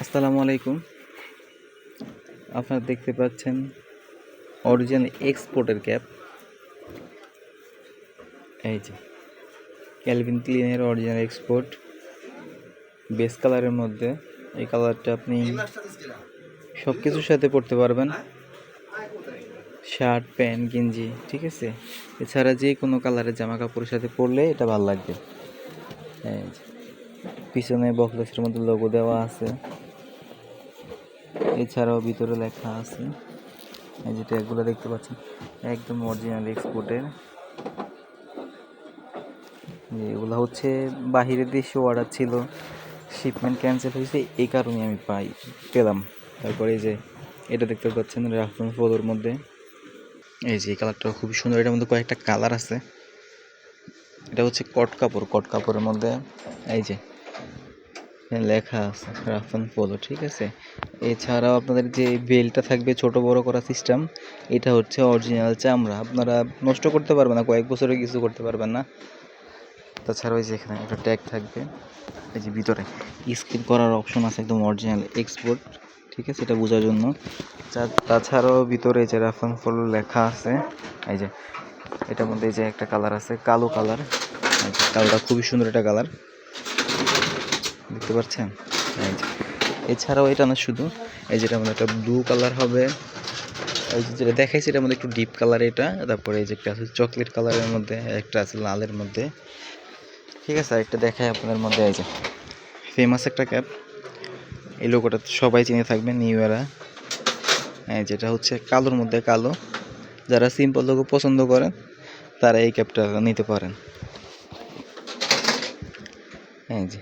আসসালামু আলাইকুম। আপনারা দেখতে পাচ্ছেন অরিজিনাল এক্সপোর্টের ক্যাপ। এই যে ক্যালভিন ক্লিনের অরিজিনাল এক্সপোর্ট বেস কালারের মধ্যে। এই কালারটা আপনি সব কিছুর সাথে পরতে পারবেন, শার্ট, প্যান্ট, গেঞ্জি, ঠিক আছে। এছাড়া যে কোনো কালারের জামা কাপড়ের সাথে পরলে এটা ভালো লাগবে। এই যে পিছনে বক্সের মধ্যে লোগো দেওয়া আছে, এছাড়াও ভিতরে লেখা আছে। এই যে ট্যাগগুলো দেখতে পাচ্ছেন একদম অরিজিনাল এক্সপোর্টের। এগুলো হচ্ছে বাহিরের দেশে অর্ডার ছিল, শিপমেন্ট ক্যান্সেল হয়েছে, এই কারণে আমি পেলাম। তারপরে এই যে এটা দেখতে পাচ্ছেন রাফসান ফলোর মধ্যে। এই যে এই কালারটা খুবই সুন্দর, এটার মধ্যে কয়েকটা কালার আছে। এটা হচ্ছে কট কাপড়ের মধ্যে। এই যে লেখা আছে রাফসান ফলো, ঠিক আছে। এছাড়াও আপনাদের যে বেলটা থাকবে ছোট বড় করা সিস্টেম, এটা হচ্ছে অরিজিনাল চামড়া, আপনারা নষ্ট করতে পারবেন না, কয়েক বছরে কিছু করতে পারবেন না। তাছাড়া ওই যে এখানে একটা ট্যাগ থাকবে, এই যে ভিতরে স্ক্রিন করার অপশন আছে, একদম অরিজিনাল এক্সপোর্ট, ঠিক আছে, এটা বোঝার জন্য। তাছাড়াও ভিতরে যে রাফসান ফলো লেখা আছে। এই যে এটার মধ্যে এই যে একটা কালার আছে, কালো কালার। কালোটা খুবই সুন্দর একটা কালার, দেখতে পাচ্ছেন। এই যে এছাড়াও এটা না শুধু, এই যেটার মধ্যে একটা ব্লু কালার হবে, এই যে যেটা দেখাইছে এটার মধ্যে একটু ডিপ কালার এটা। তারপরে এই যে একটা আছে চকলেট কালারের মধ্যে, একটা আছে লালের মধ্যে, ঠিক আছে। একটা দেখাই আপনাদের মধ্যে, এই যে ফেমাস একটা ক্যাপ, এই লোগোটা সবাই চিনে থাকবেন, নিউ এরা। যেটা হচ্ছে কালোর মধ্যে কালো, যারা সিম্পল লোগো পছন্দ করেন তারা এই ক্যাপটা নিতে পারেন। এই যে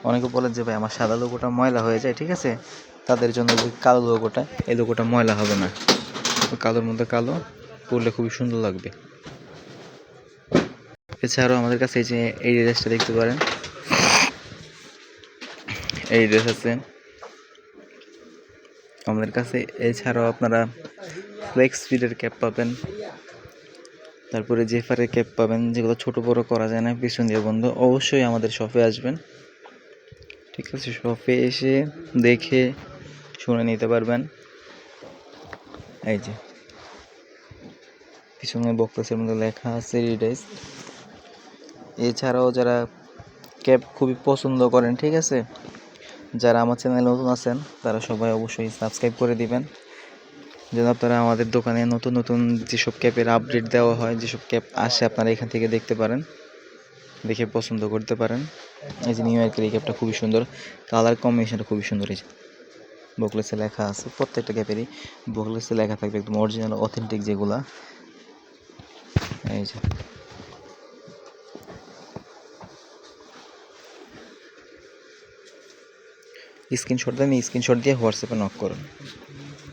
অনেকে বলেন যে ভাই আমার সাদা লোগোটা ময়লা হয়ে যায়, ঠিক আছে, তাদের জন্য যে কালো লোগোটা, এই লোগোটা ময়লা হবে না, কালোর মধ্যে কালো পরলে খুবই সুন্দর লাগবে। এছাড়াও আমাদের কাছে এই যে এই ড্রেসটা দেখতে পারেন, এই ড্রেস আছে আমাদের কাছে। এছাড়াও আপনারা ফ্লেক্স ফিটের ক্যাপ পাবেন, তারপরে জেফারের ক্যাপ পাবেন, যেগুলো ছোট বড় করা যায় না, পিছন দিয়ে বন্ধ। অবশ্যই আমাদের শপে আসবেন, ঠিক আছে, শপে এসে দেখে শুনে নিতে পারবেন। এই যে পিছনে বক্সের মধ্যে লেখা আছে রিডাইস। এছাড়াও যারা ক্যাপ খুবই পছন্দ করেন, ঠিক আছে, যারা আমার চ্যানেলে নতুন আছেন তারা সবাই অবশ্যই সাবস্ক্রাইব করে দিবেন, যেন আপনারা আমাদের দোকানে নতুন নতুন যেসব ক্যাপের আপডেট দেওয়া হয়, যেসব ক্যাপ আসে, আপনারা এখান থেকে দেখতে পারেন, দেখে পছন্দ করতে পারেন। এই যে নিউ ইয়র্কের এই ক্যাপটা খুবই সুন্দর, কালার কম্বিনেশনটা খুবই সুন্দর। এই যে বকলেসে লেখা আছে, প্রত্যেকটা ক্যাপেরই বকলেসে লেখা থাকবে, একদম অরিজিনাল অথেন্টিক যেগুলা। এই যে স্ক্রিনশট দেন, স্ক্রিনশট দিয়ে হোয়াটসঅ্যাপে নক করুন।